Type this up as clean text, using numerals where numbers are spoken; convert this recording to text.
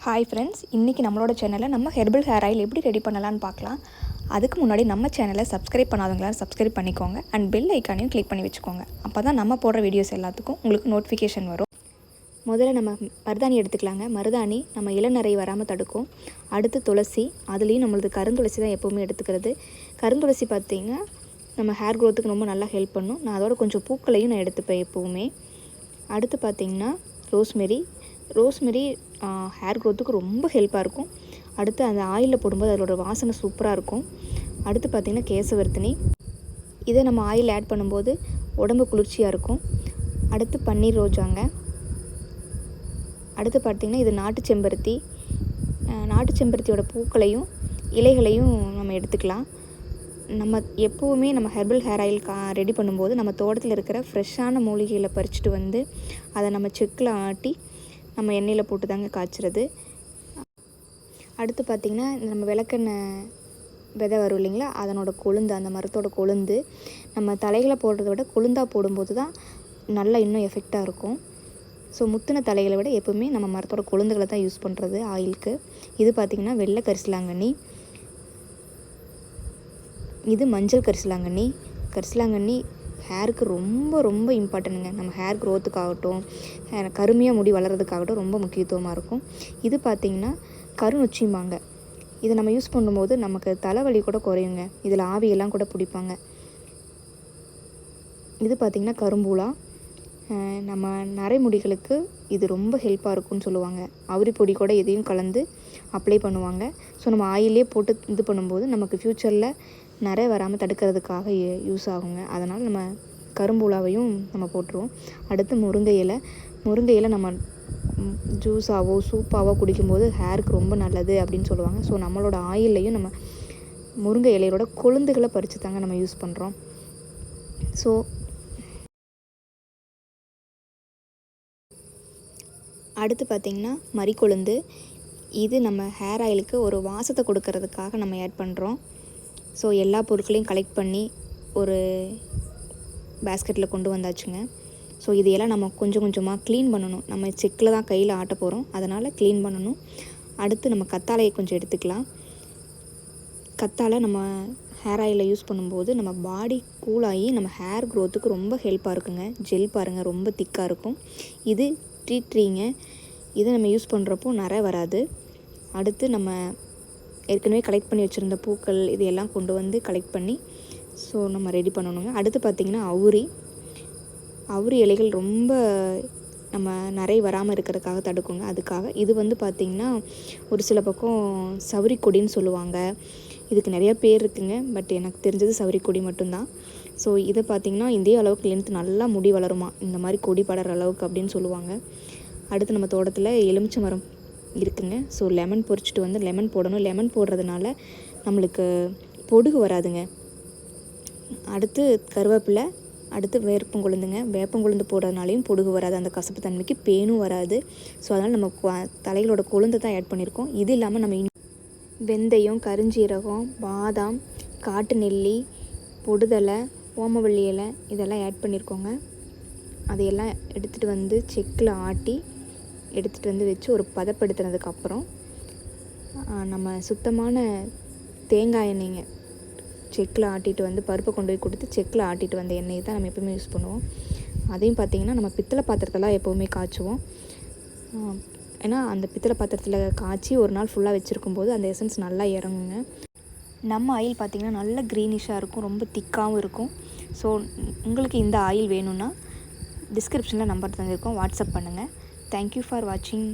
Hi friends, இன்றைக்கி நம்மளோட சேனலில் நம்ம ஹெர்பல் ஹேர் ஆயில் எப்படி ரெடி பண்ணலான்னு பார்க்கலாம். அதுக்கு முன்னாடி நம்ம சேனலை சப்ஸ்கிரைப் பண்ணாதவங்களாம் சப்ஸ்கிரைப் பண்ணிக்கோங்க அண்ட் பெல் ஐக்கானையும் கிளிக் பண்ணி வச்சுக்கோங்க. அப்போ தான் நம்ம போடுற வீடியோஸ் எல்லாத்துக்கும் உங்களுக்கு நோட்டிஃபிகேஷன் வரும். முதல்ல நம்ம மருதாணி எடுத்துக்கலாங்க. மருதாணி நம்ம இளநரை வராமல் தடுக்கும். அடுத்து துளசி, அதுலேயும் நம்மளது கருந்துளசி தான் எப்போவுமே எடுத்துக்கிறது. கருந்துளசி பார்த்திங்கன்னா நம்ம ஹேர் க்ரோத்துக்கு ரொம்ப நல்லா ஹெல்ப் பண்ணும். நான் அதோட கொஞ்சம் பூக்களையும் நான் எடுத்துப்பேன் எப்போவுமே. அடுத்து பார்த்திங்கன்னா ரோஸ்மெரி ஹேர் க்ரோத்துக்கு ரொம்ப ஹெல்ப்பாக இருக்கும். அடுத்து அந்த ஆயிலில் போடும்போது அதோட வாசனை சூப்பராக இருக்கும். அடுத்து பார்த்திங்கன்னா கேசவர்த்தினி, இதை நம்ம ஆயில் ஆட் பண்ணும்போது உடம்பு குளிர்ச்சியாக இருக்கும். அடுத்து பன்னீர் ரோஜாங்க. அடுத்து பார்த்திங்கன்னா இது நாட்டு செம்பருத்தியோட பூக்களையும் இலைகளையும் நம்ம எடுத்துக்கலாம். நம்ம எப்போவுமே நம்ம ஹெர்பல் ஹேர் ஆயில் ரெடி பண்ணும்போது நம்ம தோட்டத்தில் இருக்கிற ஃப்ரெஷ்ஷான மூலிகைகளை பறிச்சுட்டு வந்து அதை நம்ம செக்கில் ஆட்டி நம்ம எண்ணெயில் போட்டு தாங்க காய்ச்சிறது. அடுத்து பார்த்திங்கன்னா நம்ம விளக்கெண்ணெய் விதை வரும் இல்லைங்களா, அதனோட கொழுந்து, அந்த மரத்தோட கொழுந்து நம்ம தலைகளை போடுறத விட கொழுந்தாக போடும்போது தான் நல்லா இன்னும் எஃபெக்டாக இருக்கும். ஸோ முத்தின தலைகளை விட எப்போவுமே நம்ம மரத்தோட கொழுந்துகளை தான் யூஸ் பண்ணுறது ஆயிலுக்கு. இது பார்த்திங்கன்னா வெள்ளை கரிசலாங்கண்ணி, இது மஞ்சள் கரிசலாங்கண்ணி ஹேருக்கு ரொம்ப ரொம்ப இம்பார்ட்டன்ட்டுங்க. நம்ம ஹேர் க்ரோத்துக்காகட்டும், கருமையாக முடி வளர்கிறதுக்காகட்டும் ரொம்ப முக்கியத்துவமாக இருக்கும். இது பார்த்திங்கன்னா கருநொச்சிம்பாங்க. இதை நம்ம யூஸ் பண்ணும்போது நமக்கு தலைவலி கூட குறையுங்க. இதில் ஆவியெல்லாம் கூட பிடிப்பாங்க. இது பார்த்திங்கன்னா கரும்பூலா. நம்ம நரைமுடிகளுக்கு இது ரொம்ப ஹெல்ப்பாக இருக்கும்னு சொல்லுவாங்க. அவுரி பொடி கூட இதையும் கலந்து அப்ளை பண்ணுவாங்க. ஸோ நம்ம ஆயிலே போட்டு இது பண்ணும்போது நமக்கு ஃப்யூச்சரில் நிறைய வராமல் தடுக்கிறதுக்காக யூஸ் ஆகுங்க. அதனால் நம்ம கரும்பூலாவையும் நம்ம போட்டுருவோம். அடுத்து முருங்கை இலை நம்ம ஜூஸாவோ சூப்பாவோ குடிக்கும்போது ஹேருக்கு ரொம்ப நல்லது அப்படின்னு சொல்லுவாங்க. ஸோ நம்மளோட ஆயில்லையும் நம்ம முருங்கை இலையோட கொழுந்துகளை பறித்து தாங்க நம்ம யூஸ் பண்ணுறோம். ஸோ அடுத்து பார்த்திங்கன்னா மரிக்கொழுந்து, இது நம்ம ஹேர் ஆயிலுக்கு ஒரு வாசத்தை கொடுக்கறதுக்காக நம்ம ஆட் பண்ணுறோம். ஸோ எல்லா பொருட்களையும் கலெக்ட் பண்ணி ஒரு பேஸ்கெட்டில் கொண்டு வந்தாச்சுங்க. ஸோ இதையெல்லாம் நம்ம கொஞ்சம் கொஞ்சமாக க்ளீன் பண்ணணும். நம்ம செக்கில் தான் கையில் ஆட்ட போகிறோம், அதனால் க்ளீன் பண்ணணும். அடுத்து நம்ம கத்தாழையை கொஞ்சம் எடுத்துக்கலாம். கத்தாழை நம்ம ஹேர் ஆயிலில் யூஸ் பண்ணும்போது நம்ம பாடி கூலாகி நம்ம ஹேர் க்ரோத்துக்கு ரொம்ப ஹெல்ப்பாக இருக்குங்க. ஜெல் பாருங்கள், ரொம்ப திக்காக இருக்கும். இது ட்ரீங்க. இதை நம்ம யூஸ் பண்ணுறப்போ நிறைய வராது. அடுத்து நம்ம ஏற்கனவே கலெக்ட் பண்ணி வச்சுருந்த பூக்கள் இதையெல்லாம் கொண்டு வந்து கலெக்ட் பண்ணி ஸோ நம்ம ரெடி பண்ணணுங்க. அடுத்து பார்த்திங்கன்னா அவுரி இலைகள் ரொம்ப நம்ம நிறைய வராமல் இருக்கிறதுக்காக தடுக்குங்க. அதுக்காக இது வந்து பார்த்திங்கன்னா ஒரு சில பக்கம் சவுரி கொடின்னு சொல்லுவாங்க. இதுக்கு நிறையா பேர் இருக்குங்க, பட் எனக்கு தெரிஞ்சது சவுரி கொடி மட்டும்தான். ஸோ இதை பார்த்திங்கன்னா இதே அளவுக்கு லென்த் நல்லா முடி வளருமா, இந்த மாதிரி கொடி படற அளவுக்கு அப்படின்னு சொல்லுவாங்க. அடுத்து நம்ம தோட்டத்தில் எலுமிச்சை மரம் இருக்குங்க. ஸோ லெமன் பொரிச்சிட்டு வந்து லெமன் போடணும். லெமன் போடுறதுனால நம்மளுக்கு பொடுகு வராதுங்க. அடுத்து கருவேப்பிலை, அடுத்து வேப்பங்கொழுந்து போடுறதுனாலையும் பொடுகு வராது. அந்த கசப்பு தன்மைக்கு பேனும் வராது. ஸோ அதனால் நம்ம தலைகளோட கொழுந்து தான் ஆட் பண்ணியிருக்கோம். இது இல்லாமல் நம்ம வெந்தயம், கருஞ்சீரகம், பாதாம், காட்டு நெல்லி, பொடுதலை, ஓமவல்லி இலை இதெல்லாம் ஆட் பண்ணியிருக்கோங்க. அதையெல்லாம் எடுத்துகிட்டு வந்து செக்கில் ஆட்டி எடுத்துகிட்டு வந்து வச்சு ஒரு பதப்படுத்தினதுக்கப்புறம் நம்ம சுத்தமான தேங்காய் எண்ணெய்ங்க, செக்கில் ஆட்டிட்டு வந்து பருப்பை கொண்டு போய் கொடுத்து செக்கில் ஆட்டிட்டு வந்த எண்ணெய் தான் நம்ம எப்போவுமே யூஸ் பண்ணுவோம். அதையும் பார்த்திங்கன்னா நம்ம பித்தளை பாத்திரத்தெல்லாம் எப்போவுமே காய்ச்சுவோம். ஏன்னா அந்த பித்தளை பாத்திரத்தில் காய்ச்சி ஒரு நாள் ஃபுல்லாக வச்சுருக்கும்போது அந்த எசன்ஸ் நல்லா இறங்குங்க. நம்ம ஆயில் பார்த்திங்கன்னா நல்ல க்ரீனிஷாக இருக்கும், ரொம்ப திக்காகவும் இருக்கும். ஸோ உங்களுக்கு இந்த ஆயில் வேணும்னா டிஸ்கிரிப்ஷனில் நம்பர் தந்திருக்கோம், வாட்ஸ்அப் பண்ணுங்கள். தேங்க்யூ ஃபார் வாட்சிங்.